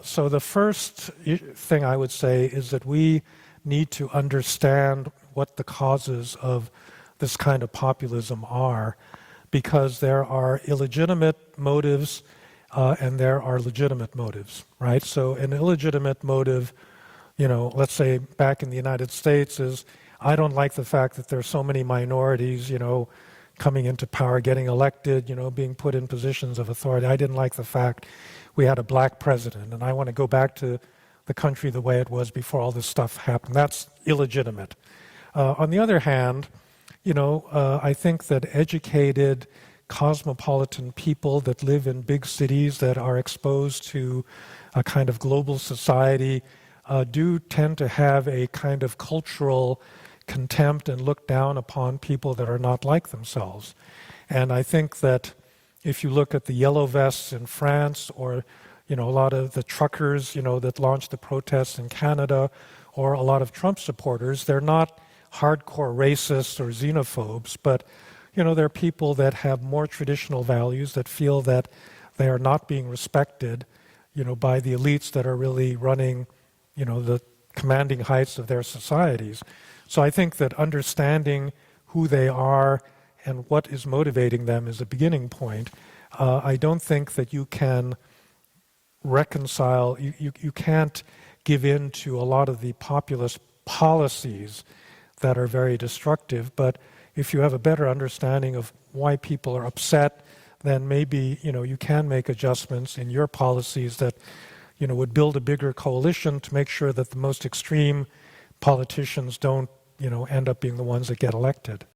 So the first thing I would say is that we need to understand what the causes of this kind of populism are, because there are illegitimate motives and there are legitimate motives, right? So an illegitimate motive, let's say back in the United States, is I don't like the fact that there are so many minorities, coming into power, getting elected, being put in positions of authority. I didn't like the fact we had a black president, and I want to go back to the country the way it was before all this stuff happened. That's illegitimate. On the other hand, I think that educated, cosmopolitan people that live in big cities that are exposed to a kind of global society do tend to have a kind of cultural contempt and look down upon people that are not like themselves. And I think that if you look at the yellow vests in France, or a lot of the truckers that launched the protests in Canada, or a lot of Trump supporters, they're not hardcore racists or xenophobes, but they're people that have more traditional values, that feel that they are not being respected by the elites that are really running the commanding heights of their societies. So I think that understanding who they are and what is motivating them is a beginning point. I don't think that you can reconcile, you can't give in to a lot of the populist policies that are very destructive, but if you have a better understanding of why people are upset, then maybe you can make adjustments in your policies that would build a bigger coalition to make sure that the most extreme politicians don't end up being the ones that get elected.